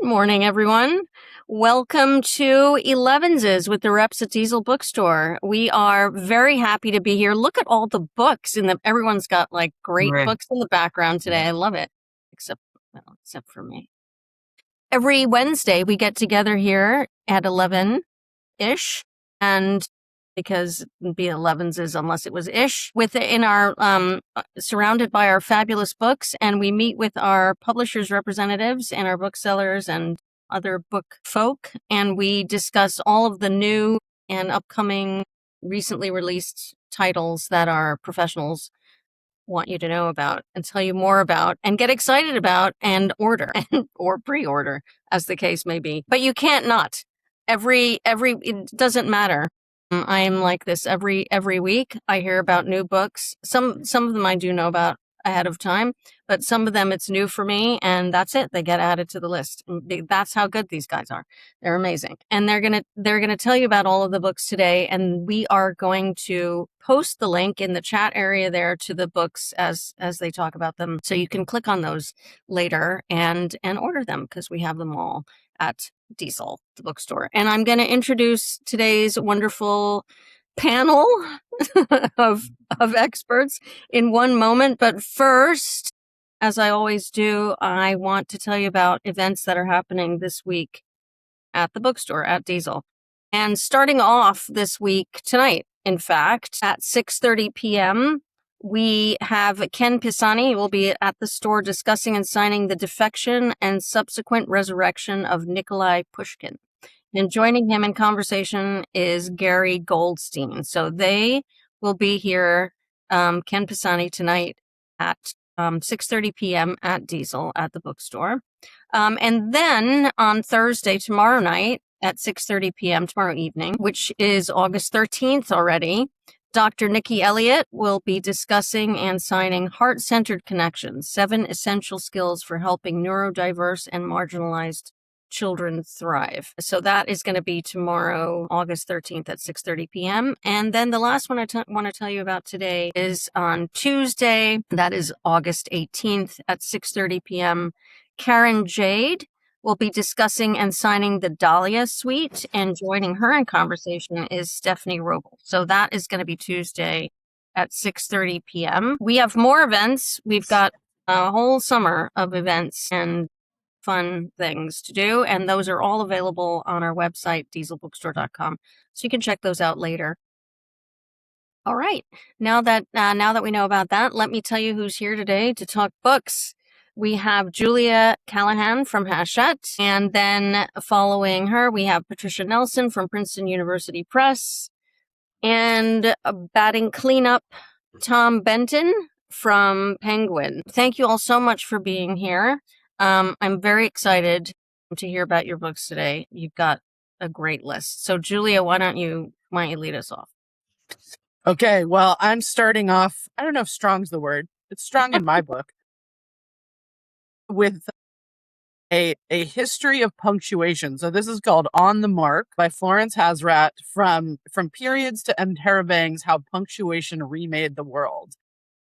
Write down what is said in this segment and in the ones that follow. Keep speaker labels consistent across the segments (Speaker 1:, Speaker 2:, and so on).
Speaker 1: Good morning, everyone. Welcome to Elevenses with the reps at Diesel Bookstore. We are very happy to be here. Look at all the books everyone's got like great
Speaker 2: Right.
Speaker 1: books in the background today. I love it. Except for me. Every Wednesday we get together here at 11-ish, and because it'd be 11s unless it was ish, within our surrounded by our fabulous books, and we meet with our publishers representatives and our booksellers and other book folk, and we discuss all of the new and upcoming recently released titles that our professionals want you to know about and tell you more about and get excited about and order or pre-order, as the case may be. But you can't not. It doesn't matter. I am like this every week. I hear about new books. Some of them I do know about ahead of time, but some of them it's new for me, and that's it. They get added to the list. That's how good these guys are. They're amazing, and they're gonna tell you about all of the books today. And we are going to post the link in the chat area there to the books as they talk about them, so you can click on those later and order them because we have them all at Diesel, the bookstore. And I'm going to introduce today's wonderful panel of experts in one moment. But first, as I always do, I want to tell you about events that are happening this week at the bookstore at Diesel. And starting off this week, tonight, in fact, at 6:30 p.m., we have Ken Pisani will be at the store discussing and signing the defection and subsequent resurrection of Nikolai Pushkin. And joining him in conversation is Gary Goldstein. So they will be here, Ken Pisani, tonight at 6:30 p.m. at Diesel at the bookstore. And then on Thursday, tomorrow night at 6:30 p.m., tomorrow evening, which is August 13th already, Dr. Niki Elliot will be discussing and signing Heart-Centered Connections, 7 Essential Skills for Helping Neurodiverse and Marginalized Children Thrive. So that is going to be tomorrow, August 13th at 6:30 p.m. And then the last one I want to tell you about today is on Tuesday. That is August 18th at 6:30 p.m. Carinn Jade will be discussing and signing the Dahlia Suite, and joining her in conversation is Stephanie Rogel. So that is going to be Tuesday at 6:30 p.m. We have more events. We've got a whole summer of events and fun things to do, and those are all available on our website, dieselbookstore.com. So you can check those out later. All right. Now that we know about that, let me tell you who's here today to talk books. We have Julia Callahan from Hachette, and then following her, we have Patricia Nelson from Princeton University Press, and batting cleanup, Tom Benton from Penguin. Thank you all so much for being here. I'm very excited to hear about your books today. You've got a great list. So Julia, why don't you lead us off?
Speaker 2: Okay, well, I'm starting off, I don't know if strong's the word. It's strong in my book. With a history of punctuation. So this is called On the Mark by Florence Hazrat, from periods to Interrobangs, how punctuation remade the world.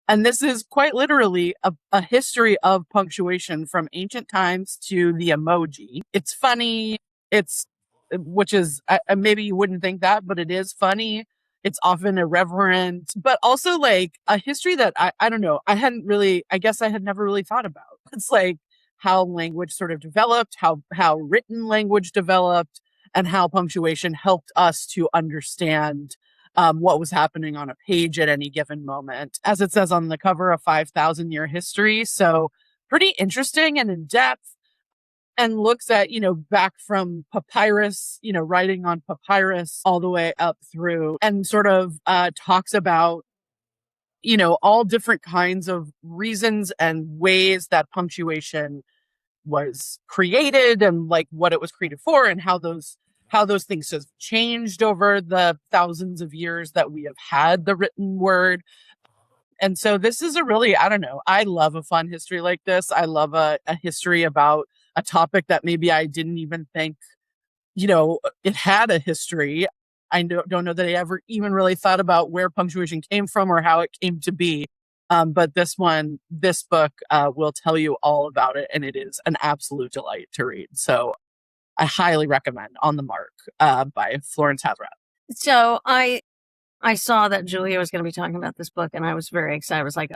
Speaker 2: And this is quite literally a history of punctuation from ancient times to the emoji. It's funny. Which is, maybe you wouldn't think that, but it is funny. It's often irreverent, but also like a history that I don't know. I guess I had never really thought about. It's like how language sort of developed, how written language developed, and how punctuation helped us to understand what was happening on a page at any given moment. As it says on the cover, a 5,000-year history. So pretty interesting and in depth, and looks at, back from papyrus, writing on papyrus all the way up through, and sort of talks about, all different kinds of reasons and ways that punctuation was created, and like what it was created for, and how those things have changed over the thousands of years that we have had the written word. And so this is a really, I don't know, I love a fun history like this. I love a history about a topic that maybe I didn't even think, it had a history. I don't know that I ever even really thought about where punctuation came from or how it came to be. But this book will tell you all about it, and it is an absolute delight to read. So I highly recommend On the Mark by Florence Hazrat.
Speaker 1: So I saw that Julia was going to be talking about this book, and I was very excited. I was like,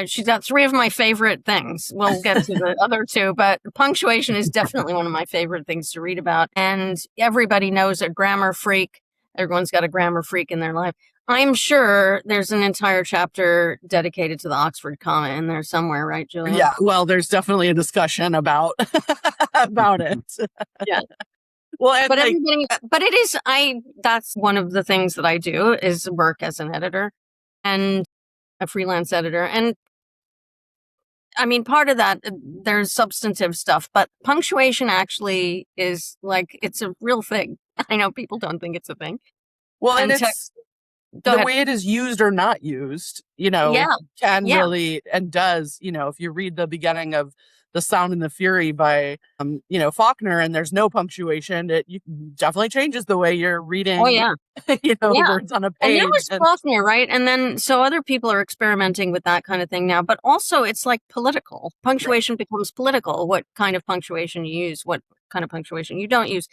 Speaker 1: she's got 3 of my favorite things. We'll get to the other 2, but Punctuation is definitely one of my favorite things to read about. And everybody knows a grammar freak. Everyone's got a grammar freak in their life. I'm sure there's an entire chapter dedicated to the Oxford comma in there somewhere, right, Julia?
Speaker 2: Yeah, well, there's definitely a discussion about about it.
Speaker 1: Yeah.
Speaker 2: Well,
Speaker 1: but it is, that's one of the things that I do is work as an editor and a freelance editor. And I mean, part of that, there's substantive stuff, but punctuation actually is like, it's a real thing. I know people don't think it's a thing.
Speaker 2: Well, and it's the way it is used or not used, can really, and does, if you read the beginning of The Sound and the Fury by, Faulkner, and there's no punctuation, it definitely changes the way you're reading, the words on a page.
Speaker 1: And that was Faulkner, right? And then, so other people are experimenting with that kind of thing now, but also it's like political. Punctuation becomes political. What kind of punctuation you use, what kind of punctuation you don't use.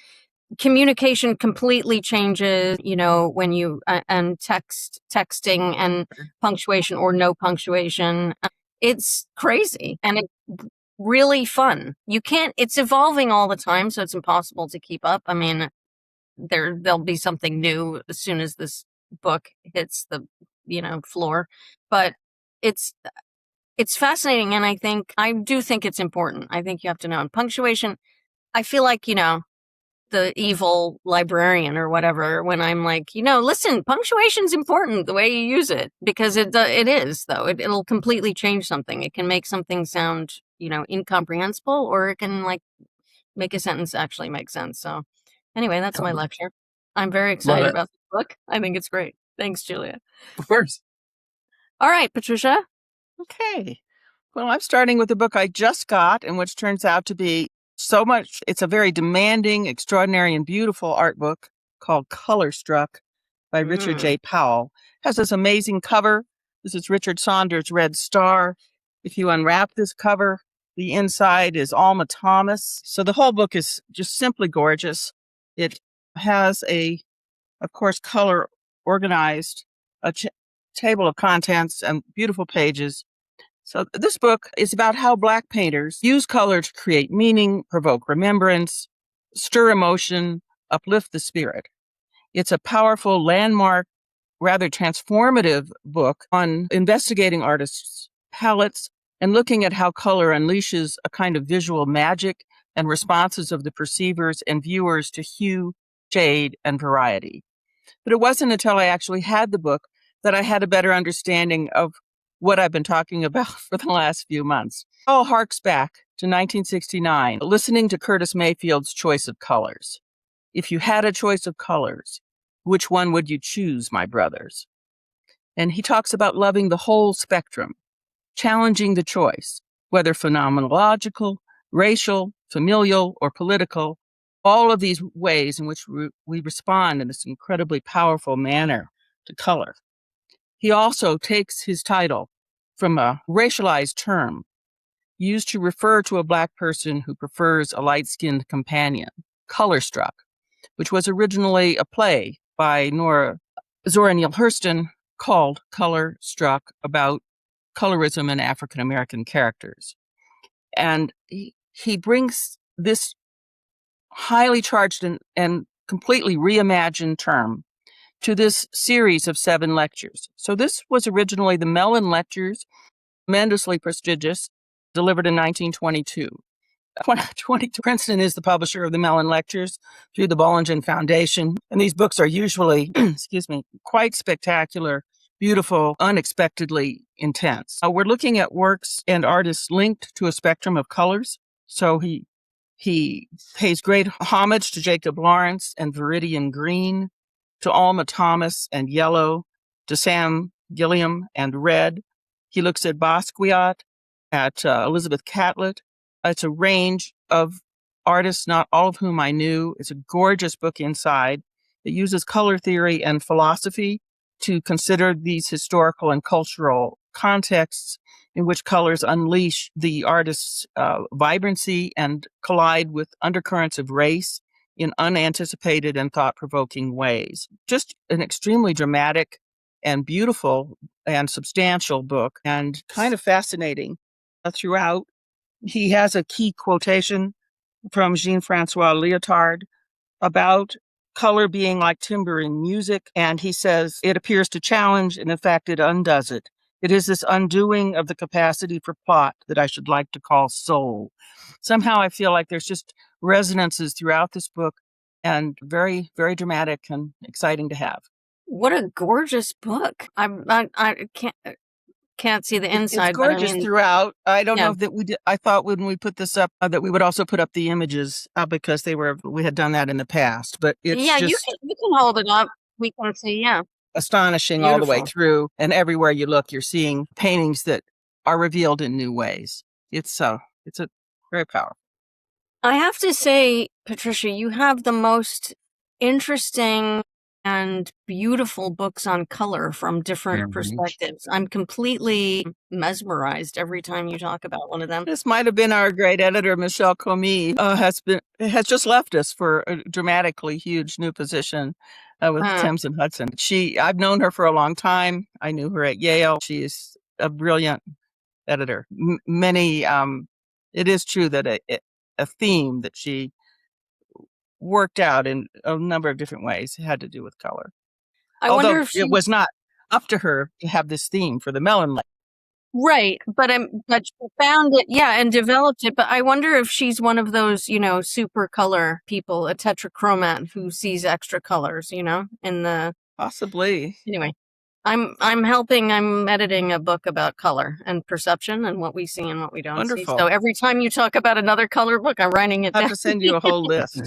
Speaker 1: Communication completely changes, when you, and texting and punctuation or no punctuation. It's crazy. And it's really fun. It's evolving all the time, so it's impossible to keep up. I mean, there'll be something new as soon as this book hits the, floor, but it's fascinating. And I do think it's important. I think you have to know. And punctuation, I feel like, the evil librarian or whatever, when I'm like, listen, punctuation's important, the way you use it, because it is, though. It'll completely change something. It can make something sound, incomprehensible, or it can make a sentence actually make sense. So anyway, that's my lecture. I'm very excited about the book. I think it's great. Thanks, Julia.
Speaker 2: Of course.
Speaker 1: All right, Patricia.
Speaker 3: Okay. Well, I'm starting with a book I just got, and which turns out to be so much. It's a very demanding, extraordinary, and beautiful art book called Color Struck by Richard J. Powell. It has this amazing cover. This is Richard Saunders' Red Star. If you unwrap this cover, the inside is Alma Thomas. So the whole book is just simply gorgeous. It has of course, color organized, table of contents and beautiful pages. So this book is about how Black painters use color to create meaning, provoke remembrance, stir emotion, uplift the spirit. It's a powerful, landmark, rather transformative book on investigating artists' palettes and looking at how color unleashes a kind of visual magic and responses of the perceivers and viewers to hue, shade, and variety. But it wasn't until I actually had the book that I had a better understanding of what I've been talking about for the last few months. It all harks back to 1969, listening to Curtis Mayfield's Choice of Colors. If you had a choice of colors, which one would you choose, my brothers? And he talks about loving the whole spectrum, challenging the choice, whether phenomenological, racial, familial, or political, all of these ways in which we respond in this incredibly powerful manner to color. He also takes his title from a racialized term used to refer to a Black person who prefers a light-skinned companion, Color Struck, which was originally a play by Zora Neale Hurston called Color Struck, about colorism in African-American characters. And he brings this highly charged and completely reimagined term to this series of 7 lectures. So this was originally the Mellon Lectures, tremendously prestigious, delivered in 1922. Princeton is the publisher of the Mellon Lectures through the Bollingen Foundation. And these books are usually, quite spectacular, beautiful, unexpectedly intense. We're looking at works and artists linked to a spectrum of colors. So he pays great homage to Jacob Lawrence and Viridian Green, to Alma Thomas and Yellow, to Sam Gilliam and Red. He looks at Basquiat, at Elizabeth Catlett. It's a range of artists, not all of whom I knew. It's a gorgeous book inside. It uses color theory and philosophy to consider these historical and cultural contexts in which colors unleash the artist's vibrancy and collide with undercurrents of race in unanticipated and thought-provoking ways. Just an extremely dramatic and beautiful and substantial book, and kind of fascinating throughout. He has a key quotation from Jean-Francois Lyotard about color being like timbre in music, and he says, it appears to challenge, and in fact it undoes it. It is this undoing of the capacity for plot that I should like to call soul. Somehow I feel like there's just resonances throughout this book, and very, very dramatic and exciting to have.
Speaker 1: What a gorgeous book! I can't see the inside.
Speaker 3: It's gorgeous,
Speaker 1: but I mean,
Speaker 3: throughout. I don't know that we did. I thought when we put this up that we would also put up the images because we had done that in the past. But it's
Speaker 1: you can hold it up. We can see. Yeah,
Speaker 3: astonishing
Speaker 1: beautiful.
Speaker 3: All the way through, and everywhere you look, you're seeing paintings that are revealed in new ways. It's a very powerful.
Speaker 1: I have to say, Patricia, you have the most interesting and beautiful books on color from different perspectives. I'm completely mesmerized every time you talk about one of them.
Speaker 3: This might have been our great editor, Michelle Comey, has just left us for a dramatically huge new position with Thames and Hudson. I've known her for a long time. I knew her at Yale. She is a brilliant editor. It is true that a theme that she worked out in a number of different ways had to do with color.
Speaker 1: I wonder if
Speaker 3: it was not up to her to have this theme for the melon light.
Speaker 1: Right, but she found it, and developed it. But I wonder if she's one of those, super color people, a tetrachromat who sees extra colors, in the
Speaker 3: possibly.
Speaker 1: Anyway, I'm editing a book about color and perception and what we see and what we don't see. So every time you talk about another color book, I'm writing it down.
Speaker 3: I have to send you a whole list.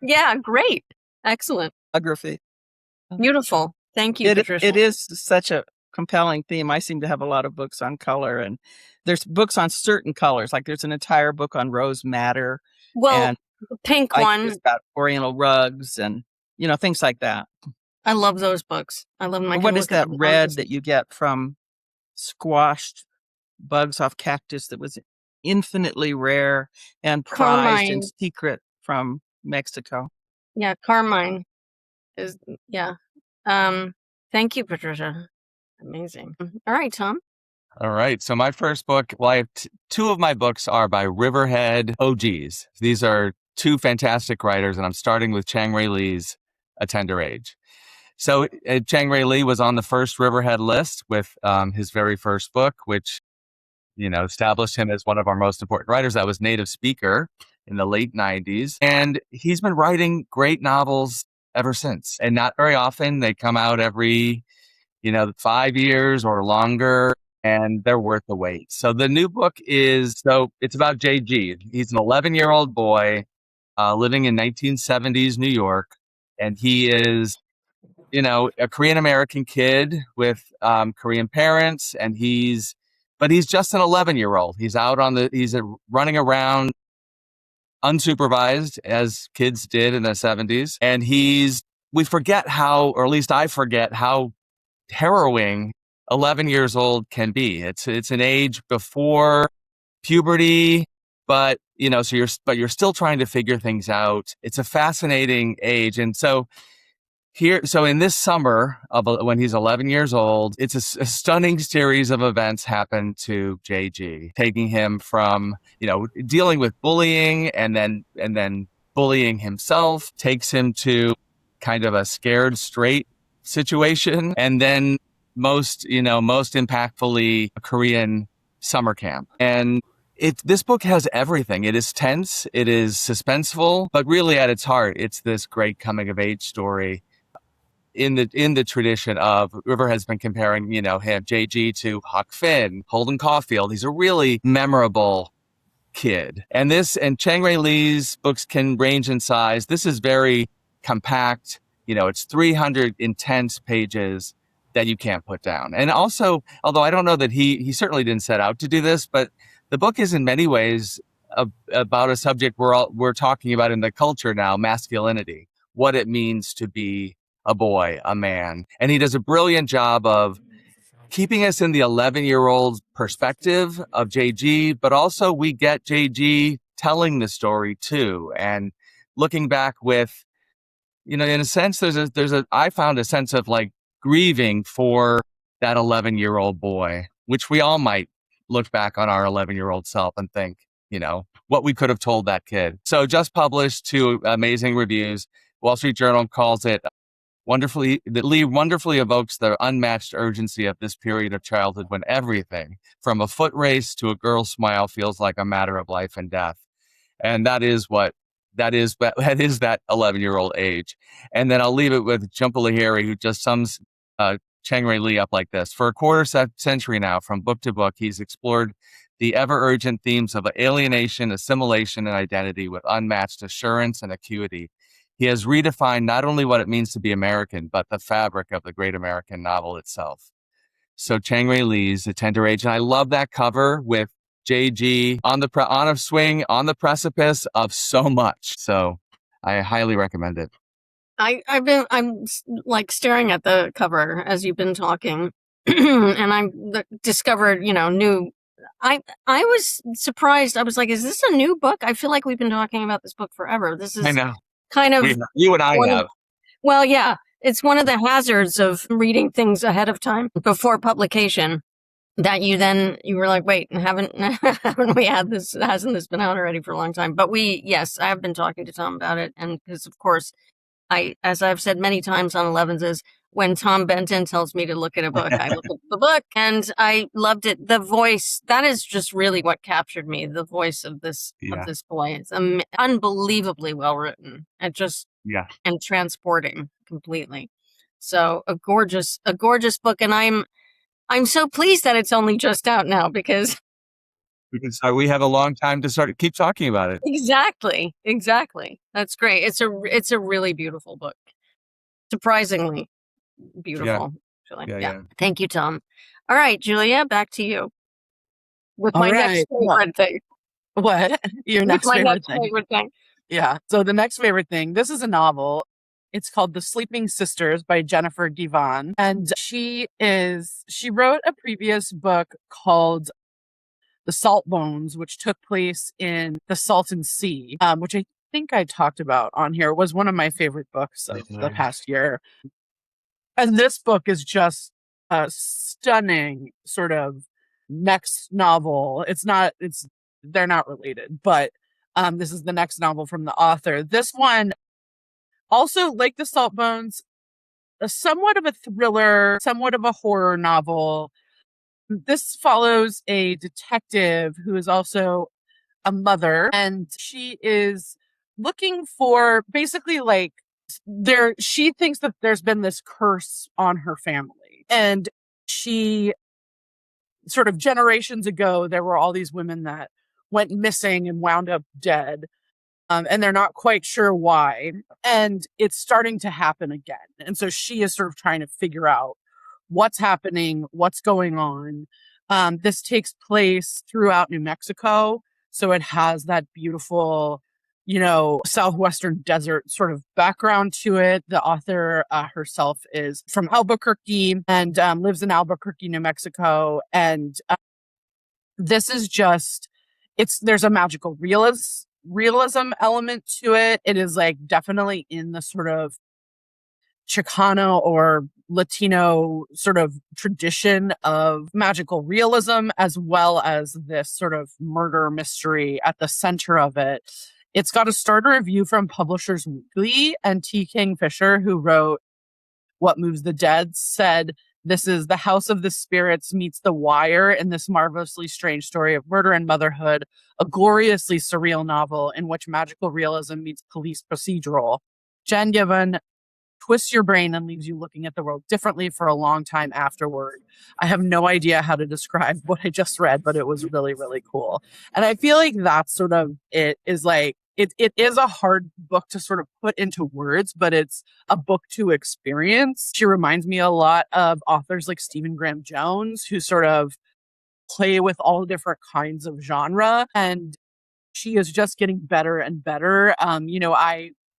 Speaker 1: Yeah, great. Excellent.
Speaker 3: Biography.
Speaker 1: Beautiful. Thank you, Patricia.
Speaker 3: It is such a compelling theme. I seem to have a lot of books on color, and there's books on certain colors. Like there's an entire book on rose madder.
Speaker 1: Well, and the pink one.
Speaker 3: It's about oriental rugs and, things like that.
Speaker 1: I love those books. I love them.
Speaker 3: What is that red that you get from squashed bugs off cactus that was infinitely rare and prized in secret from Mexico?
Speaker 1: Yeah, carmine is, thank you, Patricia. Amazing. All right, Tom.
Speaker 4: All right. So my first book, I have two of my books are by Riverhead OGs. These are two fantastic writers, and I'm starting with Chang-Rae Lee's A Tender Age. So Chang-Rae Lee was on the first Riverhead list with his very first book, which, established him as one of our most important writers. That was Native Speaker in the late 90s. And he's been writing great novels ever since. And not very often. They come out every 5 years or longer, and they're worth the wait. So the new book it's about JG. He's an 11-year-old boy living in 1970s New York, and he is, a Korean-American kid with Korean parents, and he's just an 11-year-old. He's he's running around unsupervised as kids did in the 70s. And we forget how, or at least I forget how harrowing 11 years old can be. It's an age before puberty, but you're still trying to figure things out. It's a fascinating age. And so in this summer when he's 11 years old, it's a stunning series of events happen to JG, taking him from, dealing with bullying and then bullying himself, takes him to kind of a scared straight situation, and then most impactfully, a Korean summer camp. And this book has everything. It is tense, it is suspenseful, but really at its heart, it's this great coming of age story in the tradition of River has been comparing, JG to Huck Finn, Holden Caulfield. He's a really memorable kid. And Chang-Rae Lee's books can range in size. This is very compact. It's 300 intense pages that you can't put down. And also, although I don't know that he certainly didn't set out to do this, but the book is in many ways about a subject we're talking about in the culture now, masculinity, what it means to be a boy, a man. And he does a brilliant job of keeping us in the 11-year-old perspective of JG, but also we get JG telling the story too. And looking back with, in a sense, I found a sense of like grieving for that 11-year-old boy, which we all might look back on our 11-year-old self and think, what we could have told that kid. So just published, 2 amazing reviews. Wall Street Journal calls it Lee wonderfully evokes the unmatched urgency of this period of childhood when everything, from a foot race to a girl's smile, feels like a matter of life and death. And that is that 11-year-old age. And then I'll leave it with Jhumpa Lahiri, who just sums Chang-Rae Lee up like this. For a quarter century now, from book to book, he's explored the ever-urgent themes of alienation, assimilation, and identity with unmatched assurance and acuity. He has redefined not only what it means to be American, but the fabric of the great American novel itself. So Chang-Rae Lee's A Tender Age. And I love that cover with JG on a swing, on the precipice of so much. So I highly recommend it.
Speaker 1: I'm like staring at the cover as you've been talking, and I'm discovered, new. I was surprised. I was like, is this a new book? I feel like we've been talking about this book forever. This is
Speaker 4: I know.
Speaker 1: kind of
Speaker 4: You and I have.
Speaker 1: Well, yeah, it's one of the hazards of reading things ahead of time before publication that you were like, wait, haven't we had this? Hasn't this been out already for a long time? But yes, I have been talking to Tom about it. And because of course, as I've said many times on Elevenses, when Tom Benton tells me to look at a book, I look at the book, and I loved it. The voice, that is just really what captured me. The voice of this boy is unbelievably well written, and and transporting completely. So a gorgeous book, and I'm so pleased that it's only just out now because
Speaker 4: we have a long time to keep talking about it.
Speaker 1: Exactly. That's great. It's a really beautiful book. Surprisingly beautiful. Yeah. Thank you, Tom. All right, Julia, back to you. With my next favorite thing.
Speaker 2: What? Your next favorite
Speaker 1: thing.
Speaker 2: Yeah. So the next favorite thing, this is a novel. It's called The Sleeping Sisters by Jennifer Givhan. And she wrote a previous book called The Salt Bones, which took place in the Salton Sea, which I think I talked about on here. It was one of my favorite books of the past year. And this book is just a stunning sort of next novel. They're not related, but this is the next novel from the author. This one, also like The Salt Bones, somewhat of a thriller, somewhat of a horror novel. This follows a detective who is also a mother, and she is looking for basically she thinks that there's been this curse on her family. And she sort of generations ago, there were all these women that went missing and wound up dead. And they're not quite sure why. And it's starting to happen again. And so she is sort of trying to figure out what's happening, what's going on. This takes place throughout New Mexico. So it has that beautiful, southwestern desert sort of background to it. The author herself is from Albuquerque and lives in Albuquerque, New Mexico. And this is there's a magical realism element to it. It is definitely in the sort of Chicano or Latino sort of tradition of magical realism, as well as this sort of murder mystery at the center of it. It's got a starter review from Publishers Weekly, and T. Kingfisher, who wrote What Moves the Dead, said, "This is the House of the Spirits meets The Wire in this marvelously strange story of murder and motherhood, a gloriously surreal novel in which magical realism meets police procedural. Jen Givhan twists your brain and leaves you looking at the world differently for a long time afterward." I have no idea how to describe what I just read, but it was really, really cool. And I feel like that's sort of it is a hard book to sort of put into words, but it's a book to experience. She reminds me a lot of authors like Stephen Graham Jones, who sort of play with all different kinds of genre. And she is just getting better and better.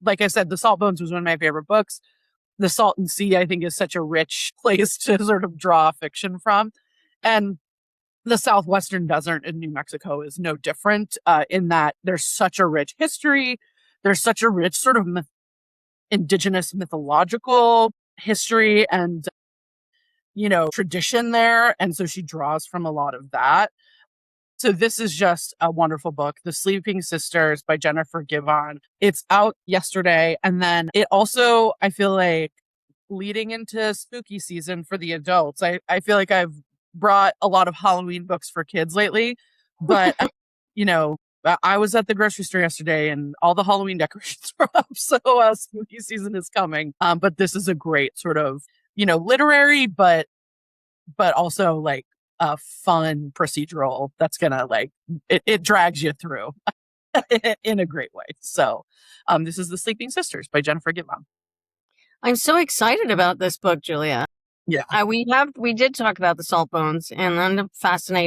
Speaker 2: Like I said, The Salt Bones was one of my favorite books. the Salton Sea, I think, is such a rich place to sort of draw fiction from. And the southwestern desert in New Mexico is no different in that there's such a rich history. There's such a rich sort of indigenous mythological history and, tradition there. And so she draws from a lot of that. So this is just a wonderful book, The Sleeping Sisters by Jennifer Givhan. It's out yesterday. And then it also, I feel like, leading into spooky season for the adults. I feel like I've brought a lot of Halloween books for kids lately, but I was at the grocery store yesterday and all the Halloween decorations were up. So spooky season is coming. But this is a great sort of, literary, but also like a fun procedural that's gonna it drags you through in a great way. So this is The Sleeping Sisters by Jennifer Givhan.
Speaker 1: I'm so excited about this book, Julia.
Speaker 2: Yeah.
Speaker 1: We did talk about the salt bones, and I'm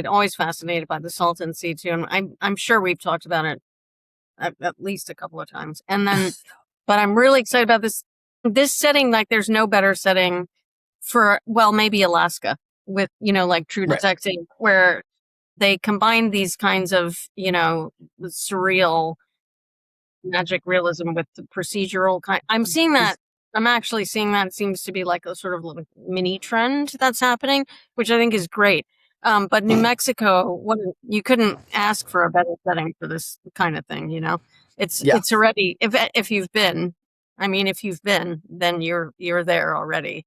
Speaker 1: always fascinated by the Salton Sea too. And I'm sure we've talked about it at least a couple of times. And then, but I'm really excited about this setting. Like, there's no better setting for, maybe Alaska with, like True Detective, where they combine these kinds of, surreal magic realism with the procedural kind. I'm actually seeing that. It seems to be like a sort of little mini trend that's happening, which I think is great. But New Mexico, you couldn't ask for a better setting for this kind of thing. It's already, if you've been, then you're there already.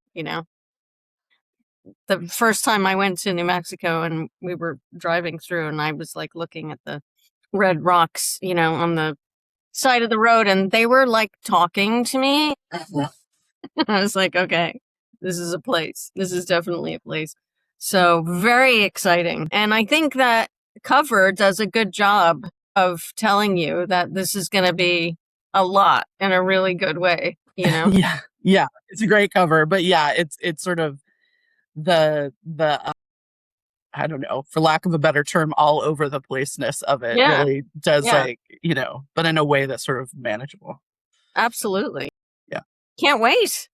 Speaker 1: The first time I went to New Mexico and we were driving through, and I was like looking at the red rocks, on the side of the road, and they were like talking to me. I was like, okay, this is a place. This is definitely a place. So very exciting. And I think that cover does a good job of telling you that this is going to be a lot in a really good way,
Speaker 2: Yeah. It's a great cover, but it's sort of the I don't know, for lack of a better term, all over the placeness of it really does but in a way that's sort of manageable.
Speaker 1: Absolutely.
Speaker 2: Yeah.
Speaker 1: Can't wait.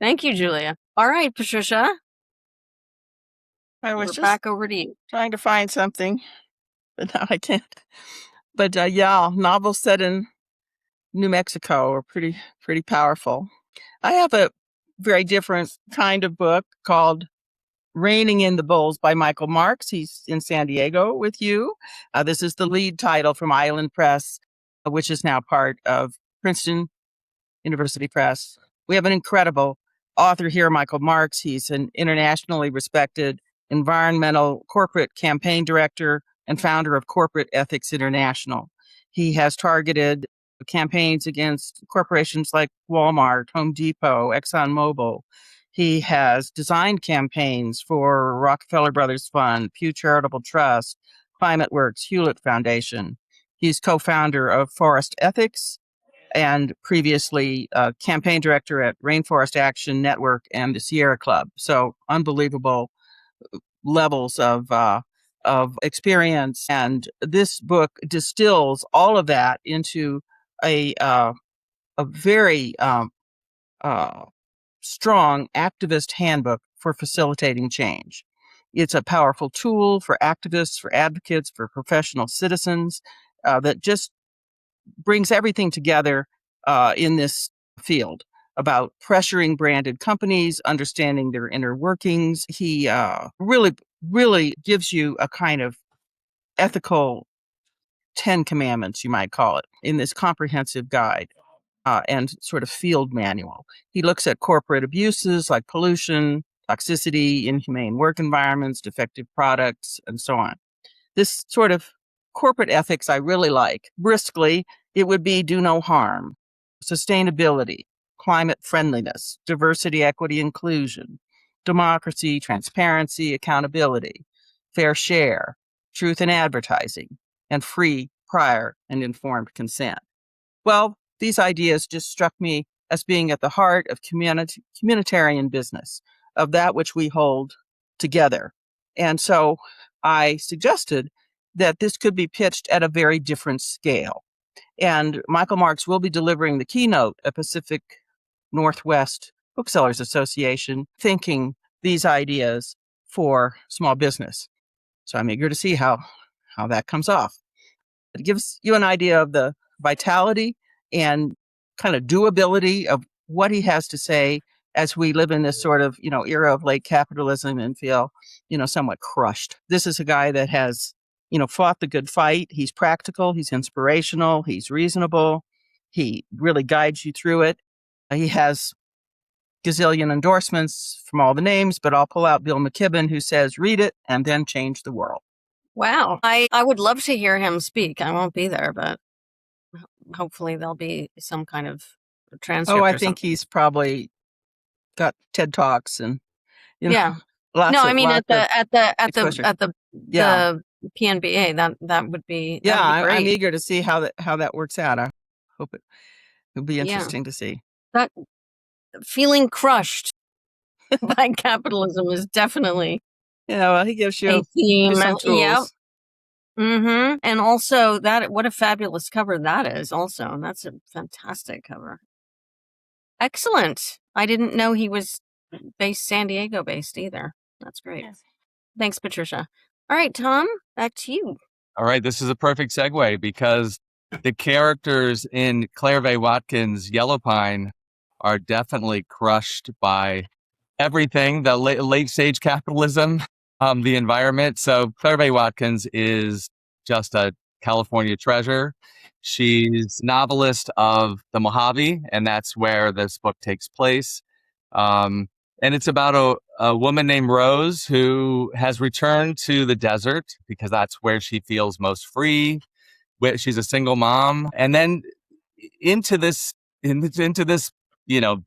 Speaker 1: Thank you, Julia. All right, Patricia.
Speaker 3: I was
Speaker 1: just back over to you.
Speaker 3: Trying to find something, but now I can't. But novels set in New Mexico are pretty powerful. I have a very different kind of book called Reining in the Bulls by Michael Marks. He's in San Diego with you. This is the lead title from Island Press, which is now part of Princeton University Press. We have an incredible author here, Michael Marks. He's an internationally respected environmental corporate campaign director and founder of Corporate Ethics International. He has targeted campaigns against corporations like Walmart, Home Depot, ExxonMobil. He has designed campaigns for Rockefeller Brothers Fund, Pew Charitable Trust, Climate Works, Hewlett Foundation. He's co-founder of Forest Ethics and previously campaign director at Rainforest Action Network and the Sierra Club. So unbelievable levels of experience. And this book distills all of that into a very strong activist handbook for facilitating change. It's a powerful tool for activists, for advocates, for professional citizens that just brings everything together in this field about pressuring branded companies, understanding their inner workings. He really gives you a kind of ethical 10 commandments, you might call it, in this comprehensive guide and sort of field manual. He looks at corporate abuses like pollution, toxicity, inhumane work environments, defective products, and so on. This sort of corporate ethics I really like. Briskly, it would be do no harm, sustainability, climate friendliness, diversity, equity, inclusion, democracy, transparency, accountability, fair share, truth in advertising, and free, prior, and informed consent. Well, these ideas just struck me as being at the heart of communitarian business, of that which we hold together. And so I suggested that this could be pitched at a very different scale. And Michael Marks will be delivering the keynote at Pacific Northwest Booksellers Association thinking these ideas for small business. So I'm eager to see how that comes off. It gives you an idea of the vitality and kind of doability of what he has to say as we live in this sort of, era of late capitalism and feel, somewhat crushed. This is a guy that has, fought the good fight. He's practical. He's inspirational. He's reasonable. He really guides you through it. He has gazillion endorsements from all the names, but I'll pull out Bill McKibben, who says, read it and then change the world.
Speaker 1: Wow. I would love to hear him speak. I won't be there, but hopefully there'll be some kind of transcript.
Speaker 3: Oh, I think he's probably got TED Talks and
Speaker 1: yeah.
Speaker 3: Lots
Speaker 1: at the
Speaker 3: yeah.
Speaker 1: PNBA that would be
Speaker 3: yeah.
Speaker 1: That would be great.
Speaker 3: I'm eager to see how that works out. I hope it'll be interesting to see.
Speaker 1: That feeling crushed by capitalism is definitely
Speaker 3: well, he gives you
Speaker 1: a theme.
Speaker 3: some tools.
Speaker 1: Yep. Mm-hmm. And also what a fabulous cover that is. Also, that's a fantastic cover. Excellent. I didn't know he was San Diego based either. That's great. Yes. Thanks, Patricia. All right, Tom, back to you.
Speaker 4: All right, this is a perfect segue because the characters in Claire V. Watkins' Yellow Pine are definitely crushed by everything, the late stage capitalism, the environment. So Claire V. Watkins is just a California treasure. She's novelist of the Mojave, and that's where this book takes place. And it's about a woman named Rose who has returned to the desert because that's where she feels most free. She's a single mom, and then into this,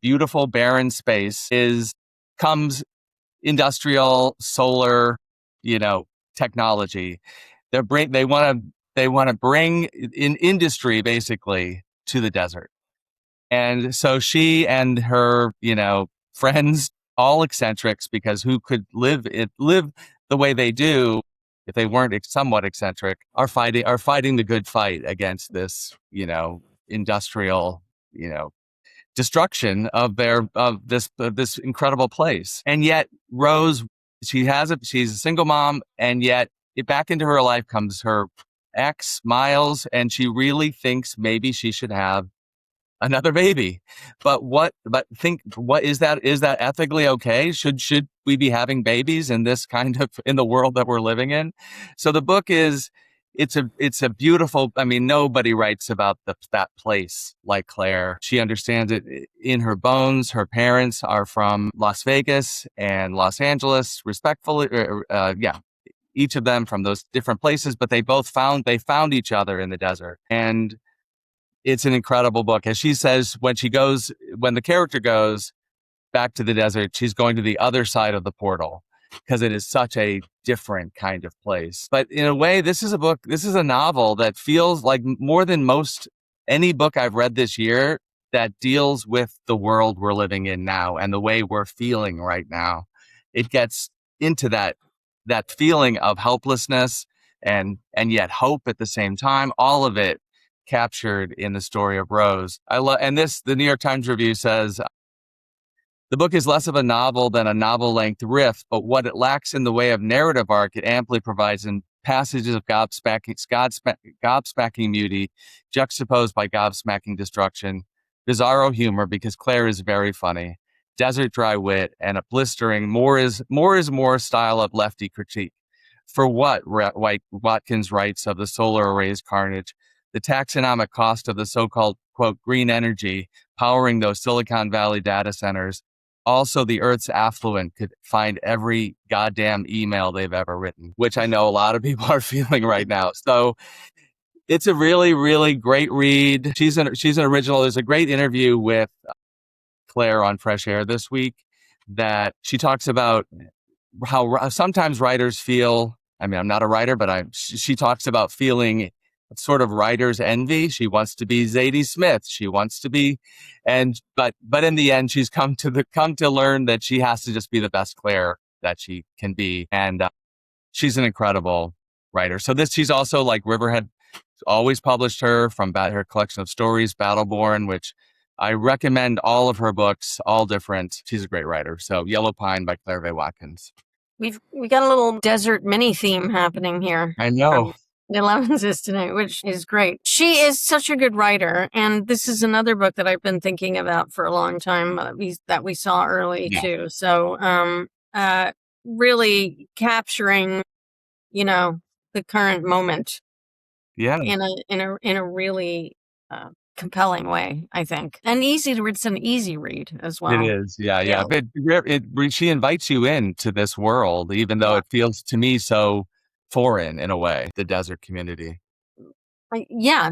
Speaker 4: beautiful barren space comes industrial solar, technology. They want to bring in industry basically to the desert, and so she and her, friends, all eccentrics, because who could live the way they do if they weren't somewhat eccentric, are fighting the good fight against this, industrial, destruction of this incredible place. And yet Rose, she's a single mom, and yet back into her life comes her ex Miles, and she really thinks maybe she should have another baby. But is that ethically okay? Should we be having babies in the world that we're living in? So the book it's a beautiful, nobody writes about that place like Claire. She understands it in her bones. Her parents are from Las Vegas and Los Angeles, respectfully. Each of them from those different places, but they found each other in the desert. And it's an incredible book. As she says, when the character goes back to the desert, she's going to the other side of the portal because it is such a different kind of place. But in a way, this is a novel that feels like more than any book I've read this year that deals with the world we're living in now and the way we're feeling right now. It gets into that feeling of helplessness and yet hope at the same time, all of it captured in the story of Rose. The New York Times review says, the book is less of a novel than a novel-length riff, but what it lacks in the way of narrative arc, it amply provides in passages of gobsmacking beauty, juxtaposed by gobsmacking destruction, bizarro humor because Claire is very funny, desert dry wit, and a blistering more is more style of lefty critique. For what, Watkins writes of the solar array's carnage, the taxonomic cost of the so-called, quote, green energy powering those Silicon Valley data centers. Also, the Earth's affluent could find every goddamn email they've ever written, which I know a lot of people are feeling right now. So it's a really, really great read. She's an original. There's a great interview with Claire on Fresh Air this week that she talks about how sometimes writers feel, I'm not a writer, but she talks about feeling sort of writer's envy. She wants to be Zadie Smith. She wants to be, but in the end, she's come to learn that she has to just be the best Claire that she can be. And she's an incredible writer. So she's also like Riverhead always published her from her collection of stories, Battleborn, which I recommend all of her books, all different. She's a great writer. So Yellow Pine by Claire V. Watkins.
Speaker 1: We got a little desert mini theme happening here.
Speaker 4: I know.
Speaker 1: The Elevenses tonight, which is great. She is such a good writer, and this is another book that I've been thinking about for a long time that we saw early too. So, really capturing, the current moment.
Speaker 4: Yeah.
Speaker 1: In a really compelling way, I think, and easy to read. It's an easy read as well.
Speaker 4: It is, yeah. But she invites you into this world, even though it feels to me so foreign in a way. The desert community.
Speaker 1: Yeah,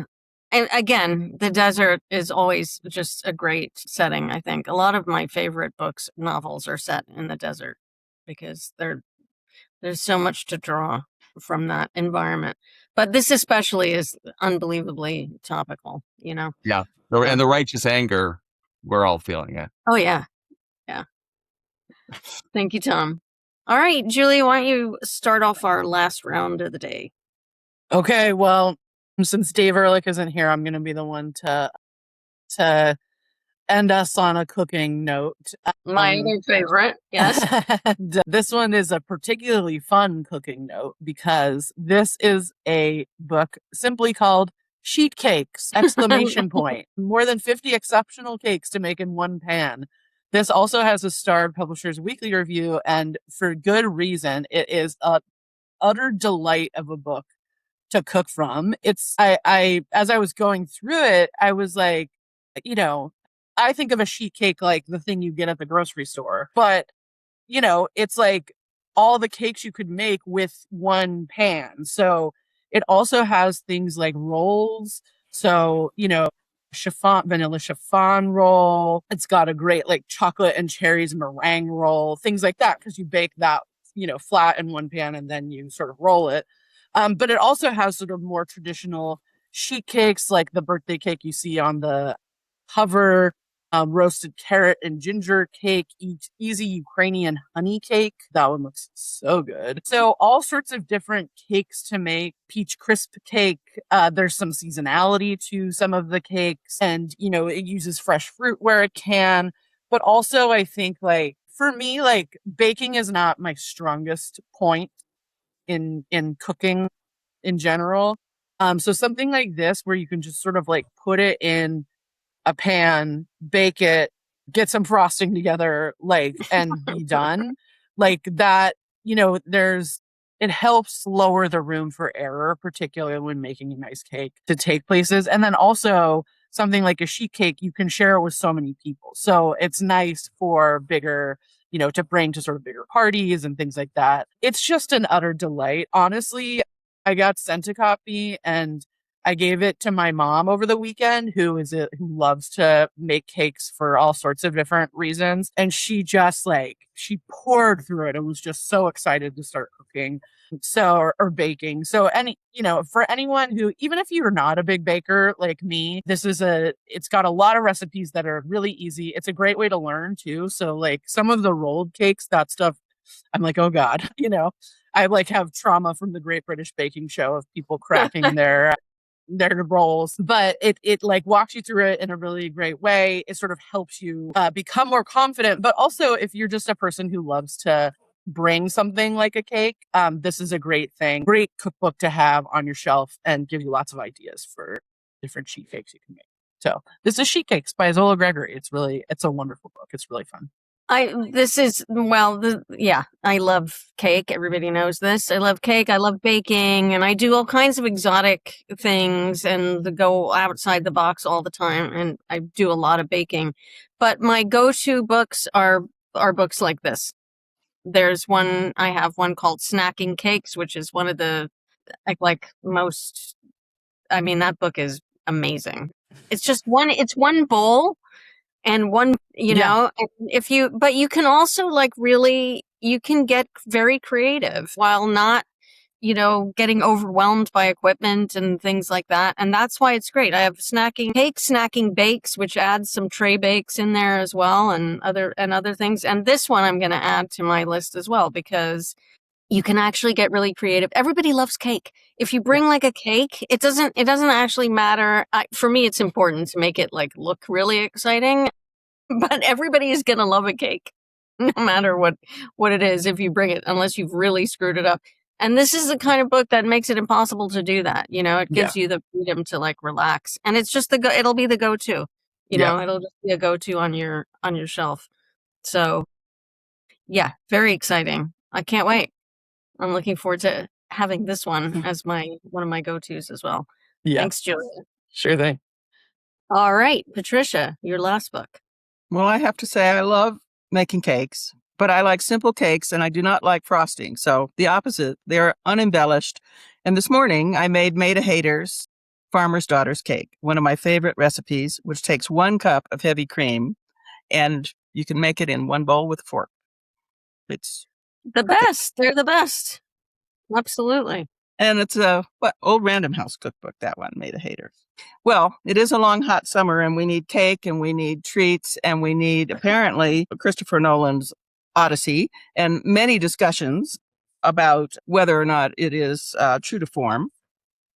Speaker 1: and again, the desert is always just a great setting. I think a lot of my favorite novels are set in the desert because there's so much to draw from that environment. But this especially is unbelievably topical,
Speaker 4: Yeah. And the righteous anger, we're all feeling it.
Speaker 1: Oh, yeah. Yeah. Thank you, Tom. All right, Julie, why don't you start off our last round of the day?
Speaker 2: Okay, well, since Dave Ehrlich isn't here, I'm going to be the one to end us on a cooking note.
Speaker 1: My other favorite, yes.
Speaker 2: This one is a particularly fun cooking note because this is a book simply called Sheet Cakes! ! More than 50 exceptional cakes to make in one pan. This also has a Starred Publishers Weekly Review, and for good reason. It is an utter delight of a book to cook from. As I was going through it, I was like, I think of a sheet cake like the thing you get at the grocery store, but it's like all the cakes you could make with one pan. So it also has things like rolls. So, vanilla chiffon roll. It's got a great like chocolate and cherries meringue roll, things like that. Cause you bake that, flat in one pan and then you sort of roll it. But it also has sort of more traditional sheet cakes, like the birthday cake you see on the cover, roasted carrot and ginger cake, easy Ukrainian honey cake. That one looks so good. So all sorts of different cakes to make. Peach crisp cake. There's some seasonality to some of the cakes, and it uses fresh fruit where it can. But also, I think for me, baking is not my strongest point in cooking in general. So something like this where you can just sort of put it in a pan, bake it, get some frosting together, and be done. That, it helps lower the room for error, particularly when making a nice cake to take places. And then also something like a sheet cake, you can share it with so many people. So it's nice for bigger, to bring to sort of bigger parties and things like that. It's just an utter delight. Honestly, I got sent a copy and I gave it to my mom over the weekend, who loves to make cakes for all sorts of different reasons. And she just she poured through it and was just so excited to start cooking. Or baking. So for anyone who, even if you're not a big baker like me, it's got a lot of recipes that are really easy. It's a great way to learn too. So some of the rolled cakes, that stuff, I'm like, oh God, I have trauma from the Great British Baking Show of people cracking their rolls, but it walks you through it in a really great way. It sort of helps you become more confident. But also, if you're just a person who loves to bring something like a cake, this is a great cookbook to have on your shelf and give you lots of ideas for different sheet cakes you can make. So this is Sheet Cakes by Zola Gregory. It's a wonderful book. It's really fun.
Speaker 1: I love cake. Everybody knows this. I love cake. I love baking, and I do all kinds of exotic things and go outside the box all the time. And I do a lot of baking, but my go-to books are books like this. I have one called Snacking Cakes, which is one of the most. I mean, that book is amazing. It's one bowl. And one, but you can also you can get very creative while not, getting overwhelmed by equipment and things like that. And that's why it's great. I have snacking bakes, which adds some tray bakes in there as well, and other things. And this one I'm going to add to my list as well, because you can actually get really creative. Everybody loves cake. If you bring like a cake, it doesn't actually matter. For me, it's important to make it like look really exciting, but everybody is going to love a cake no matter what it is if you bring it, unless you've really screwed it up. And this is the kind of book that makes it impossible to do that. You know, it gives you the freedom to like relax, and it's just it'll be the go-to, you know, it'll just be a go-to on your shelf. So yeah, very exciting. I can't wait. I'm looking forward to having this one as one of my go-tos as well.
Speaker 2: Yeah.
Speaker 1: Thanks, Julia.
Speaker 2: Sure thing.
Speaker 1: All right, Patricia, your last book.
Speaker 3: Well, I have to say I love making cakes, but I like simple cakes and I do not like frosting. So the opposite, they're unembellished. And this morning I made Maida Hader's Farmer's Daughter's Cake, one of my favorite recipes, which takes 1 cup of heavy cream and you can make it in 1 bowl with a fork. It's
Speaker 1: the best. They're the best. Absolutely.
Speaker 3: And it's a old Random House cookbook, that one, Maida Hader's. Well, it is a long, hot summer, and we need cake, and we need treats, and we need, apparently, Christopher Nolan's Odyssey, and many discussions about whether or not it is true to form.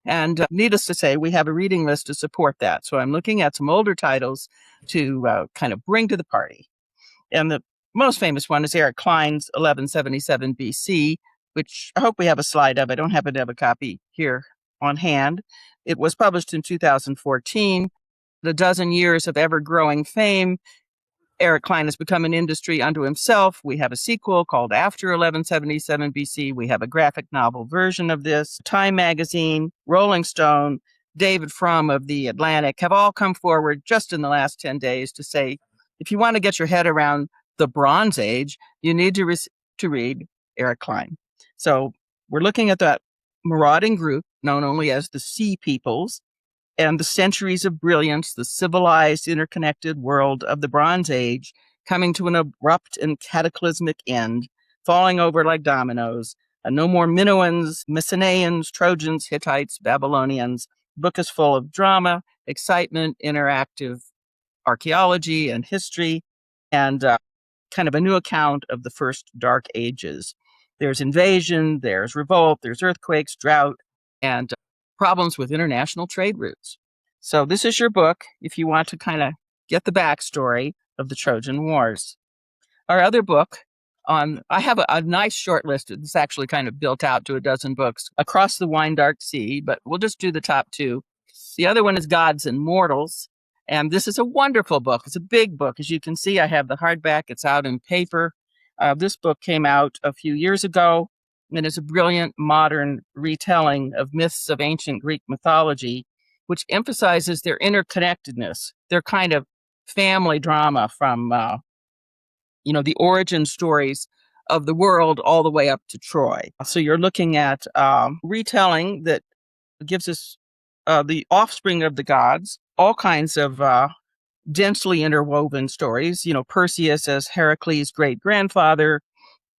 Speaker 3: And needless to say, we have a reading list to support that. So I'm looking at some older titles to kind of bring to the party. And the most famous one is Eric Klein's 1177 BC, which I hope we have a slide of. I don't happen to have a copy here on hand. It was published in 2014. The dozen years of ever-growing fame. Eric Klein has become an industry unto himself. We have a sequel called After 1177 BC. We have a graphic novel version of this. Time Magazine, Rolling Stone, David Frum of The Atlantic have all come forward just in the last 10 days to say, if you want to get your head around the Bronze Age, you need to read Eric Klein. So we're looking at that marauding group known only as the Sea Peoples and the centuries of brilliance, the civilized, interconnected world of the Bronze Age coming to an abrupt and cataclysmic end, falling over like dominoes. No more Minoans, Mycenaeans, Trojans, Hittites, Babylonians. The book is full of drama, excitement, interactive archaeology and history, and kind of a new account of the first dark ages. There's invasion, there's revolt, there's earthquakes, drought, and problems with international trade routes. So this is your book if you want to kind of get the backstory of the Trojan Wars. Our other book I have a nice short list. It's actually kind of built out to a dozen books across the wine dark sea, but we'll just do the top 2. The other one is Gods and Mortals. And this is a wonderful book. It's a big book. As you can see, I have the hardback. It's out in paper. This book came out a few years ago and is a brilliant modern retelling of myths of ancient Greek mythology, which emphasizes their interconnectedness, their kind of family drama from, the origin stories of the world all the way up to Troy. So you're looking at retelling that gives us the offspring of the gods, all kinds of densely interwoven stories. Perseus as Heracles' great-grandfather,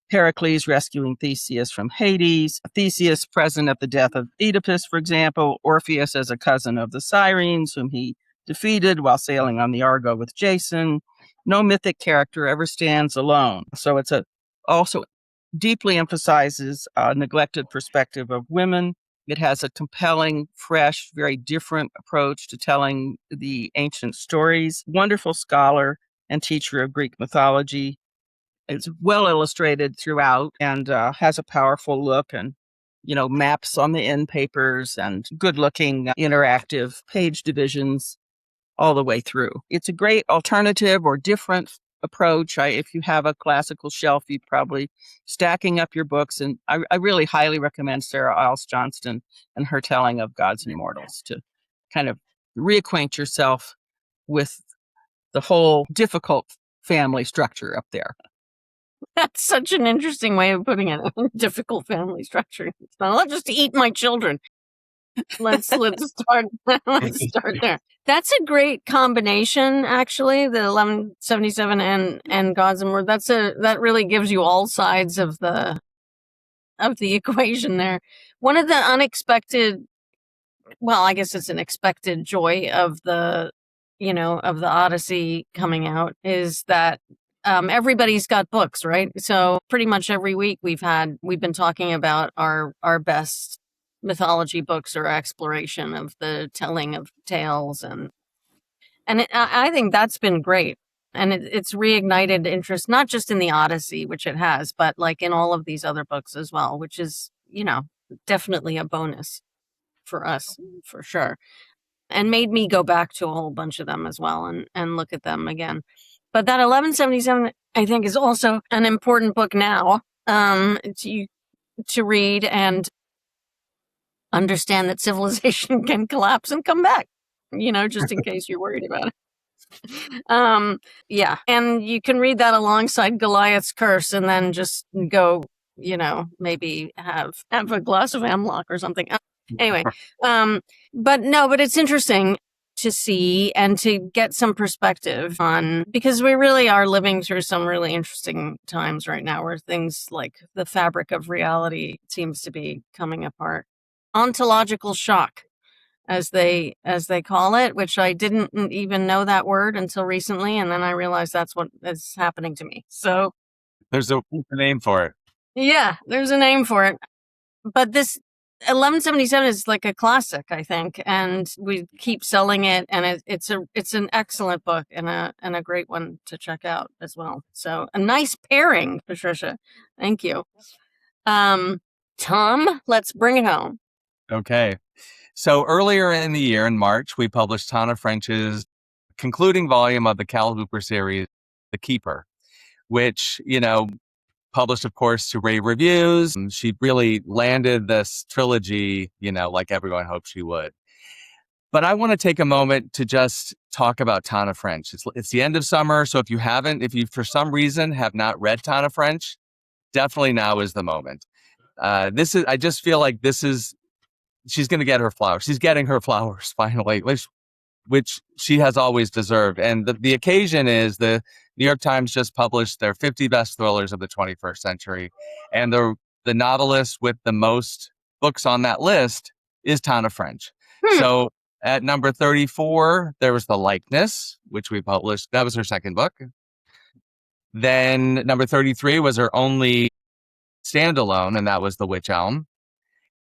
Speaker 3: Heracles rescuing Theseus from Hades, Theseus present at the death of Oedipus, for example, Orpheus as a cousin of the Sirens, whom he defeated while sailing on the Argo with Jason. No mythic character ever stands alone. So it's also deeply emphasizes a neglected perspective of women. It has a compelling, fresh, very different approach to telling the ancient stories. Wonderful scholar and teacher of Greek mythology. It's well illustrated throughout and has a powerful look and, maps on the end papers and good-looking interactive page divisions all the way through. It's a great alternative or different approach. If you have a classical shelf, you'd probably stacking up your books. And I really highly recommend Sarah Iles Johnston and her telling of Gods and Mortals to kind of reacquaint yourself with the whole difficult family structure up there.
Speaker 1: That's such an interesting way of putting it. Difficult family structure. It's not, let's just eat my children. Let's start. Let's start there. That's a great combination, actually. The 1177 and Gods and Mortals. That really gives you all sides of the equation there. One of the unexpected, well, I guess it's an expected joy of the Odyssey coming out is that everybody's got books, right? So pretty much every week we've been talking about our best mythology books or exploration of the telling of tales, and I think that's been great. And it's reignited interest, not just in the Odyssey, which it has, but like in all of these other books as well, which is, definitely a bonus for us, for sure. And made me go back to a whole bunch of them as well and look at them again. But that 1177, I think, is also an important book now to read and understand that civilization can collapse and come back, just in case you're worried about it. Yeah. And you can read that alongside Goliath's Curse and then just go, maybe have a glass of hemlock or something. Anyway, but it's interesting to see and to get some perspective on, because we really are living through some really interesting times right now where things like the fabric of reality seems to be coming apart. Ontological shock, as they call it, which I didn't even know that word until recently, and then I realized that's what is happening to me. So
Speaker 4: There's a name for it.
Speaker 1: Yeah, there's a name for it. But this 1177 is like a classic, I think, and we keep selling it, and it's an excellent book and a great one to check out as well. So a nice pairing, Patricia. Thank you. Tom, let's bring it home.
Speaker 4: Okay. So earlier in the year, in March, we published Tana French's concluding volume of the Cal Hooper series, The Keeper, which, published, of course, to rave reviews. She really landed this trilogy, like everyone hoped she would. But I want to take a moment to just talk about Tana French. It's the end of summer, so if you for some reason have not read Tana French, definitely now is the moment. I just feel like she's going to get her flowers. She's getting her flowers finally, which she has always deserved. And the occasion is the New York Times just published their 50 best thrillers of the 21st century. And the novelist with the most books on that list is Tana French. So at number 34, there was The Likeness, which we published. That was her second book. Then number 33 was her only standalone, and that was The Witch Elm.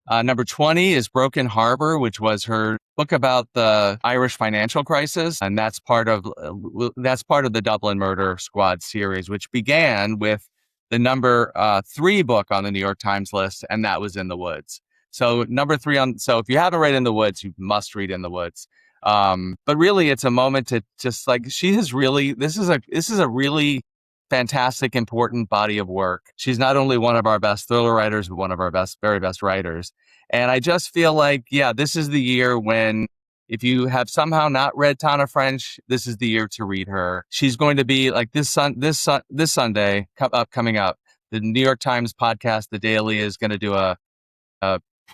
Speaker 4: Number 20 is Broken Harbor, which was her book about the Irish financial crisis, and that's part of the Dublin Murder Squad series, which began with the number 3 book on the New York Times list, and that was In the Woods. So number 3 so if you haven't read In the Woods, you must read In the Woods. But really, it's a moment to just this is a really fantastic, important body of work. She's not only one of our best thriller writers, but one of our very best writers. And I just feel like, this is the year when, if you have somehow not read Tana French, this is the year to read her. She's going to be like this Sunday coming up. The New York Times podcast, The Daily, is going to do a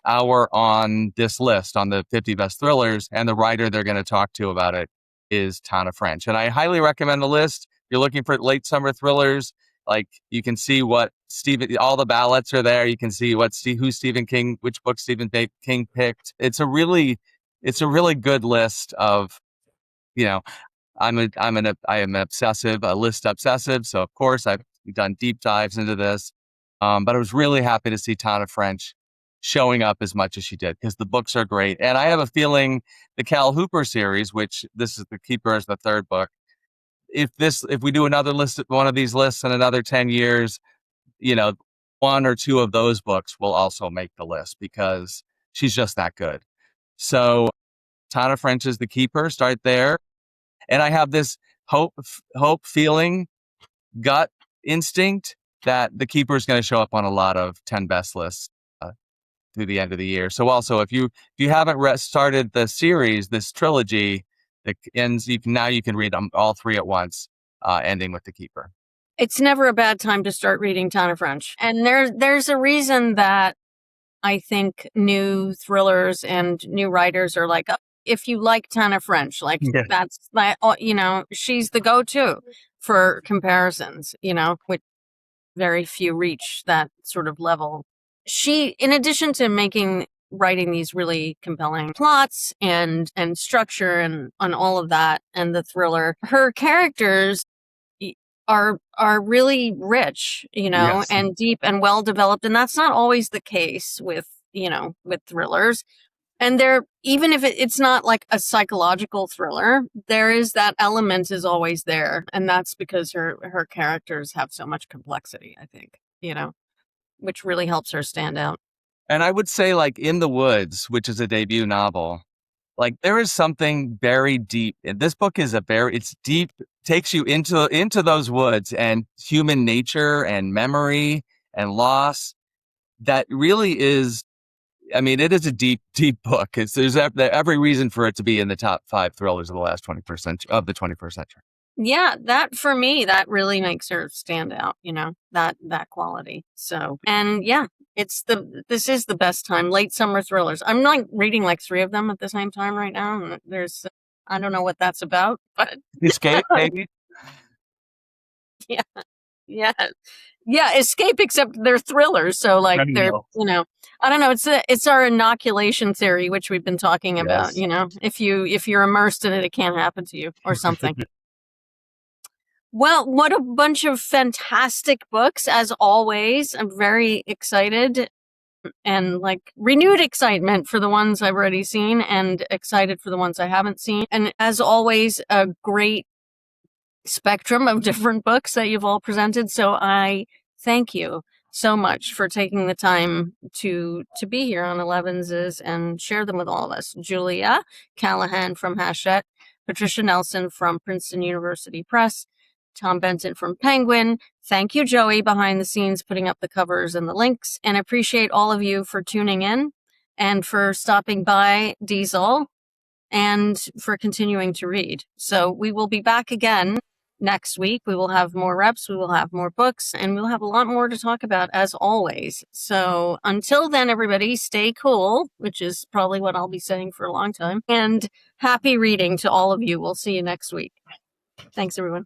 Speaker 4: hour on this list on the 50 best thrillers, and the writer they're going to talk to about it is Tana French. And I highly recommend the list. If you're looking for late summer thrillers, you can see what all the ballots are there. You can see which book Stephen King picked. It's a really good list of, I am obsessive, a list obsessive. So of course I've done deep dives into this. But I was really happy to see Tana French showing up as much as she did, because the books are great. And I have a feeling the Cal Hooper series, which this is The Keeper, is the third book. If we do another list, one of these lists in another 10 years, one or two of those books will also make the list, because she's just that good. So Tana French is The Keeper. Start there. And I have this hope feeling, gut instinct that The Keeper is going to show up on a lot of 10 best lists through the end of the year. So also, if you haven't started the series, this trilogy that ends, you can read them all 3 at once, ending with The Keeper.
Speaker 1: It's never a bad time to start reading Tana French. And there's a reason that I think new thrillers and new writers are like, if you like Tana French, that's she's the go-to for comparisons, which very few reach that sort of level. She, in addition to writing these really compelling plots and structure and on all of that, and the thriller, her characters are really rich,
Speaker 4: Yes.
Speaker 1: and deep and well developed. And that's not always the case with thrillers. And even if it's not like a psychological thriller, there is that element is always there. And that's because her characters have so much complexity, I think, which really helps her stand out.
Speaker 4: And I would say, like, In the Woods, which is a debut novel, like, there is something very deep. This book is it's deep, takes you into those woods and human nature and memory and loss. That really is, I mean, it is a deep, deep book. There's every reason for it to be in the top 5 thrillers of the last 21st century, of the 21st century.
Speaker 1: Yeah, that for me, that really makes her stand out, that quality. So, and yeah, this is the best time, late summer thrillers. I'm like reading like 3 of them at the same time right now. And I don't know what that's about, but
Speaker 4: Escape, maybe?
Speaker 1: yeah, yeah, yeah, escape, except they're thrillers. So like they're, I don't know. It's our inoculation theory, which we've been talking about,
Speaker 4: Yes.
Speaker 1: if you're immersed in it, it can't happen to you or something. Well, what a bunch of fantastic books, as always. I'm very excited and like renewed excitement for the ones I've already seen and excited for the ones I haven't seen. And as always, a great spectrum of different books that you've all presented. So I thank you so much for taking the time to be here on Elevenses and share them with all of us. Julia Callahan from Hachette, Patricia Nelson from Princeton University Press, Tom Benton from Penguin. Thank you, Joey, behind the scenes, putting up the covers and the links. And appreciate all of you for tuning in and for stopping by Diesel and for continuing to read. So we will be back again next week. We will have more reps, we will have more books, and we'll have a lot more to talk about as always. So until then, everybody, stay cool, which is probably what I'll be saying for a long time. And happy reading to all of you. We'll see you next week. Thanks, everyone.